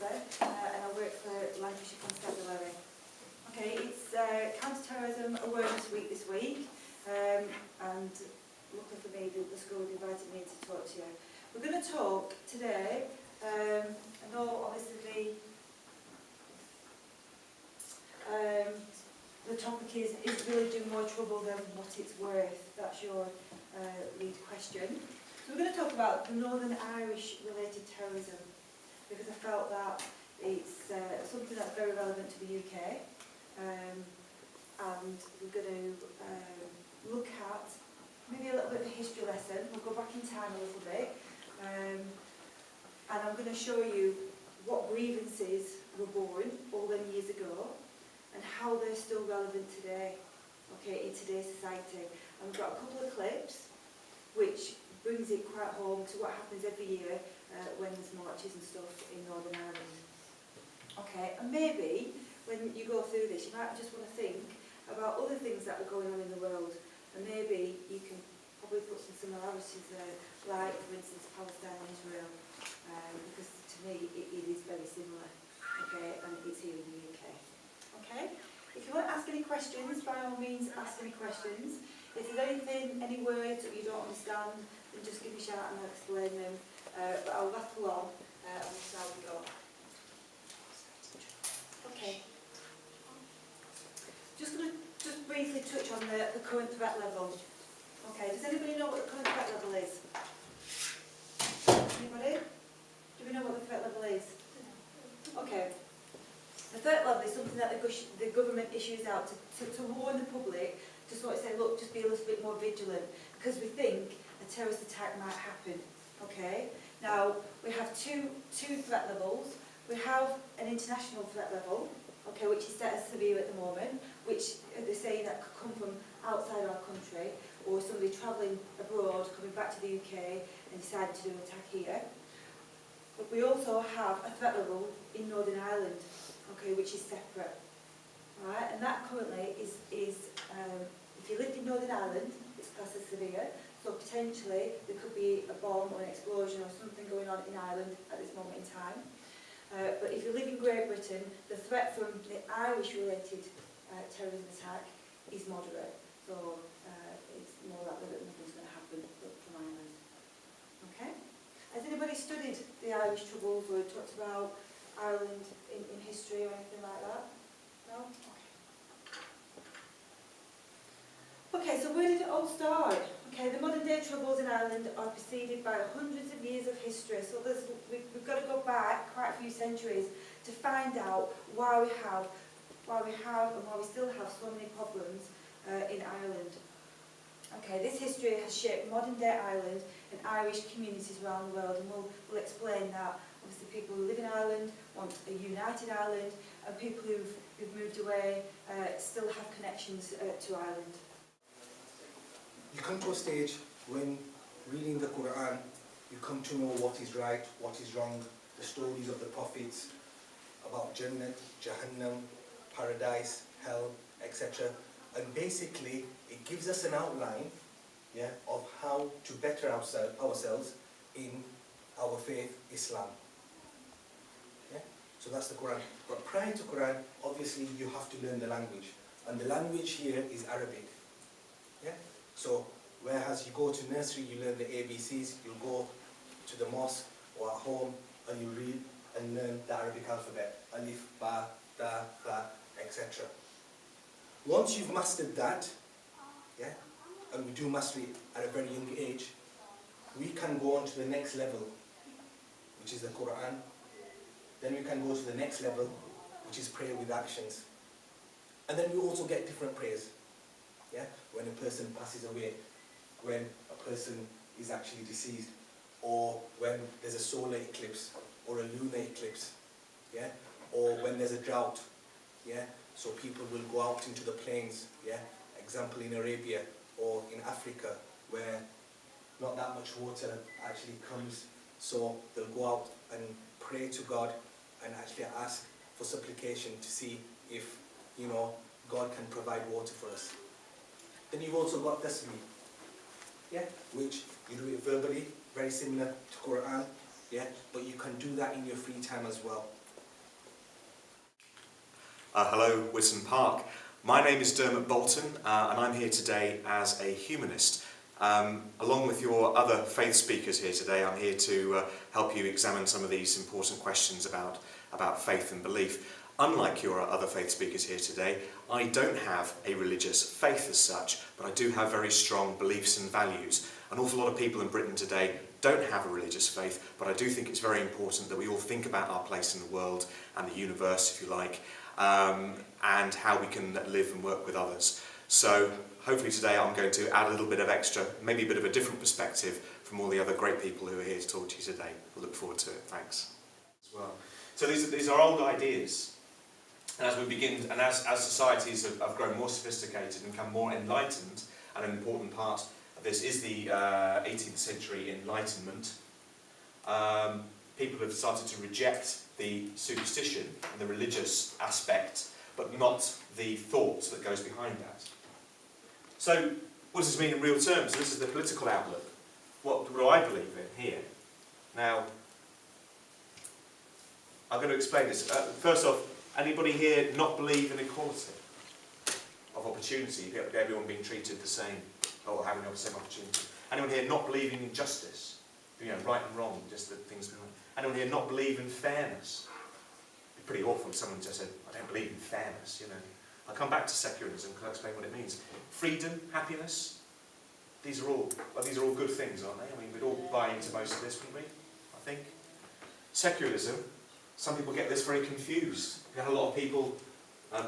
Elizabeth, and I work for Lancashire Constabulary. Okay, it's Counter-Terrorism Awareness Week this week, and luckily for me, the school have invited me to talk to you. We're going to talk today, I know obviously the topic is really doing more trouble than what it's worth. That's your lead question. So we're going to talk about the Northern Irish related terrorism, because I felt that it's something that's very relevant to the UK, and we're going to look at maybe a little bit of a history lesson. We'll go back in time a little bit, and I'm going to show you what grievances were born all them years ago and how they're still relevant today, okay, in today's society. And we've got a couple of clips which brings it quite home to what happens every year when there's marches and stuff in Northern Ireland. Okay, and maybe when you go through this, you might just want to think about other things that are going on in the world, and maybe you can probably put some similarities there, like, for instance, Palestine and Israel, because to me it is very similar, okay, and it's here in the UK. Okay? If you want to ask any questions, by all means ask any questions. If there's anything, any words that you don't understand, then just give me a shout and I'll explain them. But I'll rattle on and we'll see how we go. Okay. Just going to briefly touch on the current threat level. Okay, does anybody know what the current threat level is? Anybody? Do we know what the threat level is? Okay. The threat level is something that the government issues out to warn the public, to sort of say, look, just be a little bit more vigilant, because we think a terrorist attack might happen. Okay? Now, we have two threat levels. We have an international threat level, okay, which is set as severe at the moment, which they're saying that could come from outside our country, or somebody travelling abroad, coming back to the UK and deciding to do an attack here. But we also have a threat level in Northern Ireland, okay, which is separate. Right? And that currently is if you lived in Northern Ireland, it's classed as severe, so potentially there could be a bomb or an explosion or something going on in Ireland at this moment in time. But if you live in Great Britain, the threat from the Irish-related terrorism attack is moderate, so it's more likely that nothing's going to happen from Ireland. Okay? Has anybody studied the Irish Troubles or talked about Ireland in history or anything like that? No? Okay, so where did it all start? Okay, the modern day troubles in Ireland are preceded by hundreds of years of history, so we've got to go back quite a few centuries to find out why we still have so many problems in Ireland. Okay, this history has shaped modern day Ireland and Irish communities around the world, and we'll explain that. Obviously, people who live in Ireland want a united Ireland, and people who've moved away still have connections to Ireland. You come to a stage when reading the Quran, you come to know what is right, what is wrong, the stories of the prophets about Jannah, Jahannam, paradise, hell, etc. And basically, it gives us an outline, yeah, of how to better ourselves in our faith, Islam. Yeah? So that's the Quran. But prior to Quran, obviously you have to learn the language. And the language here is Arabic. Yeah? So, whereas you go to nursery, you learn the ABCs, you go to the mosque or at home and you read and learn the Arabic alphabet. Alif, Ba, Da, Tha, etc. Once you've mastered that, yeah, and we do master it at a very young age, we can go on to the next level, which is the Quran. Then we can go to the next level, which is prayer with actions. And then we also get different prayers. Yeah? When a person passes away, when a person is actually deceased, or when there's a solar eclipse or a lunar eclipse, yeah? Or when there's a drought, yeah? So people will go out into the plains, yeah? Example in Arabia or in Africa, where not that much water actually comes, so they'll go out and pray to God and actually ask for supplication to see if, you know, God can provide water for us. Then you've also got tasbih, yeah, which you do it verbally, very similar to Quran, yeah, but you can do that in your free time as well. Hello, Whitton Park. My name is Dermot Bolton, and I'm here today as a humanist. Along with your other faith speakers here today, I'm here to help you examine some of these important questions about faith and belief. Unlike your other faith speakers here today, I don't have a religious faith as such, but I do have very strong beliefs and values. An awful lot of people in Britain today don't have a religious faith, but I do think it's very important that we all think about our place in the world and the universe, if you like, and how we can live and work with others. So hopefully today I'm going to add a little bit of extra, maybe a bit of a different perspective from all the other great people who are here to talk to you today. I look forward to it. Thanks. As well. So these are old ideas. And as we begin, and as societies have grown more sophisticated and become more enlightened, and an important part of this is the 18th century Enlightenment, people have started to reject the superstition and the religious aspect, but not the thought that goes behind that. So, what does this mean in real terms? This is the political outlook. What do I believe in here? Now, I'm going to explain this. First off, anybody here not believe in equality of opportunity, everyone being treated the same, or having the same opportunity? Anyone here not believing in justice? You know, right and wrong, just the things behind. Anyone here not believe in fairness? It'd be pretty awful if someone just said, I don't believe in fairness, you know. I'll come back to secularism because I'll explain what it means. Freedom, happiness, these are all good things, aren't they? I mean, we'd all buy into most of this, wouldn't we? I think. Secularism, some people get this very confused. We had a lot of people,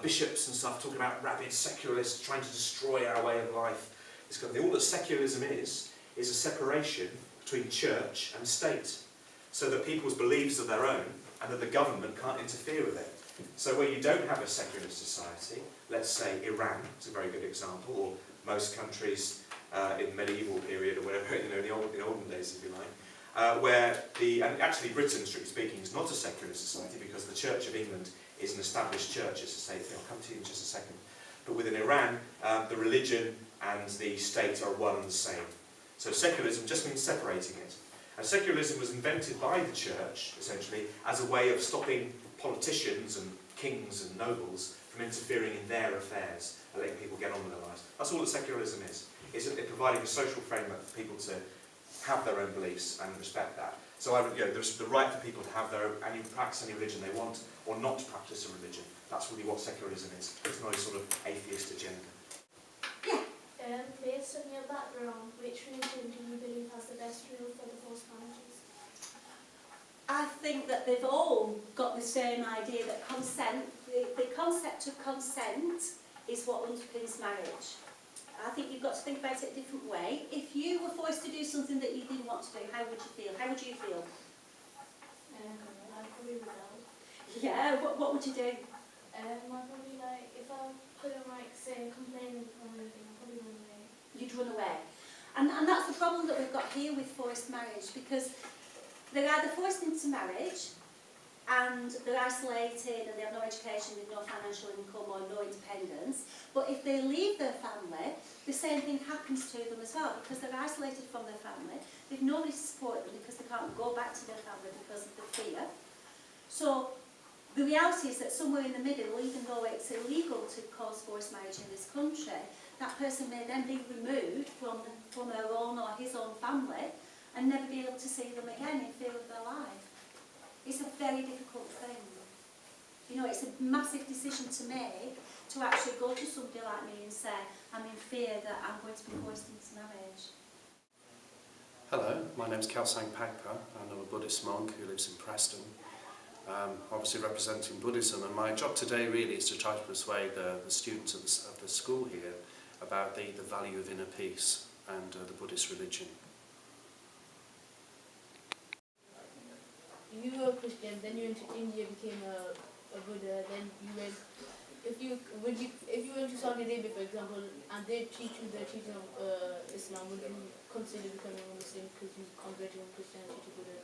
bishops and stuff, talking about rabid secularists trying to destroy our way of life. It's kind of, all that secularism is a separation between church and state, so that people's beliefs are their own and that the government can't interfere with it. So where you don't have a secular society, let's say Iran is a very good example, or most countries in the medieval period or whatever, you know, in the olden days, if you like, and actually Britain, strictly speaking, is not a secular society because the Church of England is an established church, it's a state thing. I'll come to you in just a second. But within Iran, the religion and the state are one and the same. So secularism just means separating it. And secularism was invented by the church, essentially, as a way of stopping politicians and kings and nobles from interfering in their affairs and letting people get on with their lives. That's all that secularism is. It's providing a social framework for people to have their own beliefs and respect that. So there's the right for people to have their own, and you practice any religion they want, or not to practice a religion. That's really what secularism is. It's not a sort of atheist agenda. Based on your background, which religion do you believe has the best rule for the forced marriages? I think that they've all got the same idea that consent, the concept of consent is what underpins marriage. I think you've got to think about it a different way. If you were forced to do something that you didn't want to do, how would you feel? How would you feel? I'd probably rebel. Yeah, what would you do? I'd probably, like, if I couldn't, like, say, complain or anything, I'd probably run away. You'd run away. And that's the problem that we've got here with forced marriage, because they're either forced into marriage and they're isolated and they have no education, with no financial income or no independence. But if they leave their family, the same thing happens to them as well, because they're isolated from their family. They've nobody to support them because they can't go back to their family because of the fear. So the reality is that somewhere in the middle, even though it's illegal to cause forced marriage in this country, that person may then be removed from her own or his own family and never be able to see them again in fear of their life. It's a very difficult thing. You know, it's a massive decision to make, to actually go to somebody like me and say, I'm in fear that I'm going to be forced into marriage. Hello, my name's Kelsang Pagpa, and I'm a Buddhist monk who lives in Preston, obviously representing Buddhism, and my job today really is to try to persuade the students of the school here about the value of inner peace and the Buddhist religion. You were a Christian, then you went to India, became a Buddha, then you went, if you went to Saudi Arabia, for example, and they teach you the teaching of Islam, would you consider becoming a Muslim because you converted from Christianity to Buddha?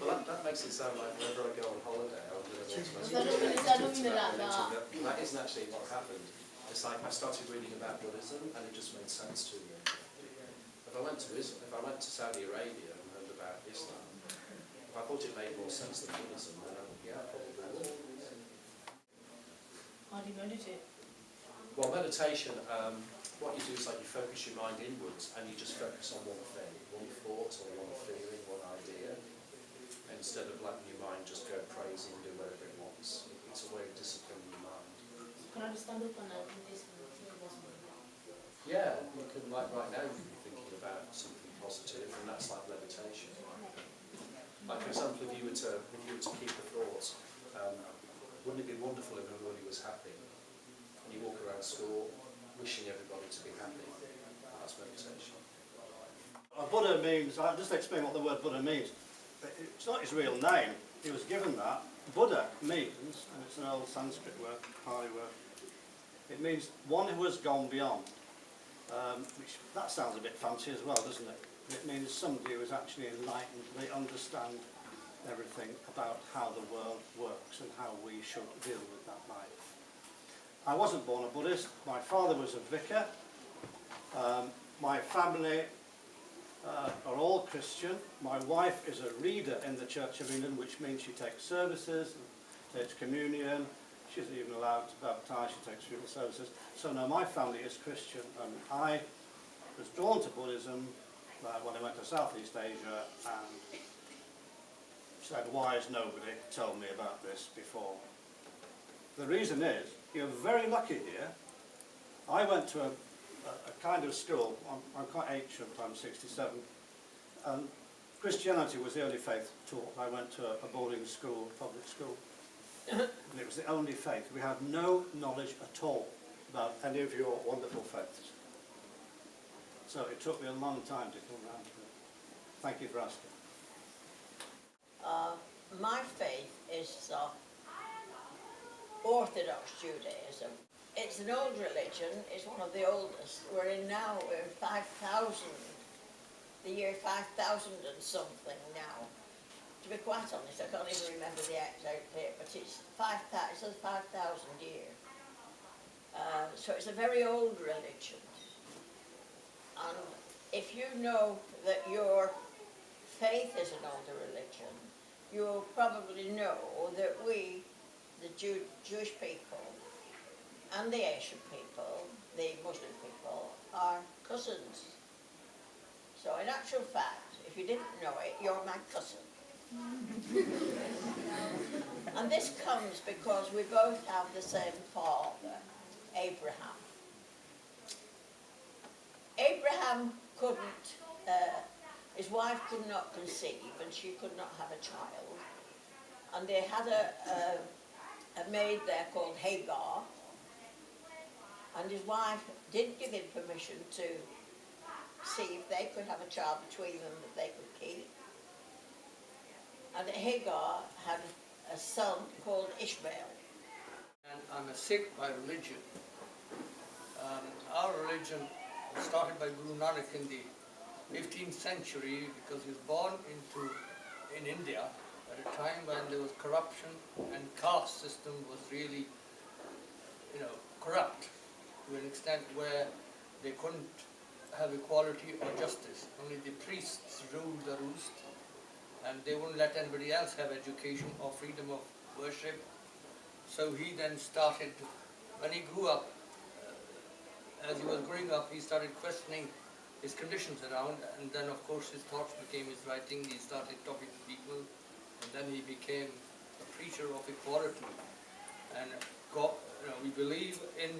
Well, that makes it sound like whenever I go on holiday, I'm going to I don't mean it like that. That isn't actually what happened. It's like I started reading about Buddhism and it just made sense to me. If I went to Saudi Arabia and heard about Islam, if I thought it made more sense than Buddhism, then yeah, probably would. How do you meditate? Well, meditation, what you do is like you focus your mind inwards and you just focus on one thing, one thought or one feeling, one idea, instead of letting your mind just go crazy and do whatever it wants. It's a way of disciplining your mind. Can I just stand up and meditate? Yeah, you can, like right now, you can be thinking about something positive, and that's like meditation. Like for example, if you were to keep the thoughts, wouldn't it be wonderful if everybody was happy? And you walk around school wishing everybody to be happy. That's meditation. Buddha means, I'll just explain what the word Buddha means. It's not his real name, he was given that. Buddha means, and it's an old Sanskrit word, Pali word, it means one who has gone beyond. Which, that sounds a bit fancy as well, doesn't it? It means somebody who is actually enlightened, they understand everything about how the world works and how we should deal with that life. I wasn't born a Buddhist, my father was a vicar, my family are all Christian, my wife is a reader in the Church of England, which means she takes services, takes communion, she isn't even allowed to baptise, she takes funeral services. So no, my family is Christian, and I was drawn to Buddhism when I went to Southeast Asia and said, why has nobody told me about this before? The reason is, you're very lucky here. I went to a kind of school, I'm quite ancient, I'm 67, and Christianity was the only faith taught. I went to a boarding school, public school, and it was the only faith. We had no knowledge at all about any of your wonderful faiths. So it took me a long time to come around to it. Thank you for asking. My faith is Orthodox Judaism. It's an old religion, it's one of the oldest. We're in 5,000, the year 5,000 and something now. To be quite honest, I can't even remember the exact date, but it's 5,000 year. So it's a very old religion. And if you know that your faith is an older religion, you'll probably know that we, the Jewish people, and the Asian people, the Muslim people, are cousins. So in actual fact, if you didn't know it, you're my cousin. And this comes because we both have the same father, Abraham. Abraham couldn't, his wife could not conceive and she could not have a child. And they had a maid there called Hagar. And his wife did give him permission to see if they could have a child between them that they could keep. And Hagar had a son called Ishmael. And I'm a Sikh by religion. Our religion started by Guru Nanak in the 15th century because he was born in India at a time when there was corruption and caste system was really, corrupt to an extent where they couldn't have equality or justice. Only the priests ruled the roost, and they wouldn't let anybody else have education or freedom of worship. So he then started, when he grew up, as he was growing up, he started questioning his conditions around, and then of course his thoughts became his writing. He started talking to people, and then he became a preacher of equality. And God, we believe in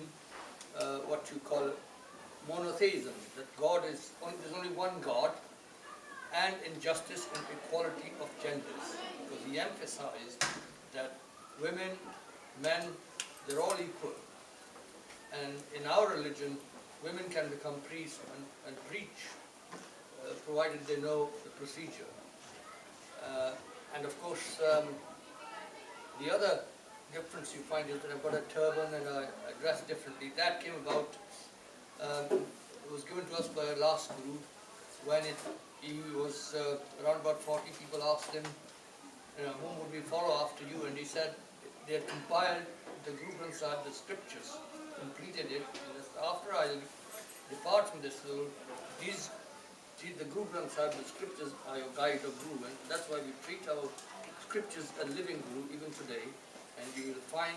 what you call monotheism, that there's only one God, and in justice and equality of genders. Because he emphasized that women, men, they're all equal. And in our religion, women can become priests and preach, provided they know the procedure. And of course, the other difference you find is that I've got a turban and I dress differently. That came about, it was given to us by our last guru, when he was around about 40 people asked him, whom would we follow after you? And he said they had compiled the Guru Granth Sahib, the scriptures, completed it, and after I depart from this world, the Guru Granth Sahib, the scriptures are your guide or guru, and that's why we treat our scriptures as living guru even today. And you will find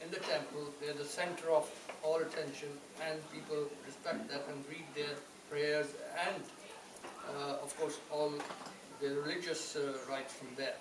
in the temple, they're the center of all attention, and people respect that and read their prayers and, of course, all their religious rites from there.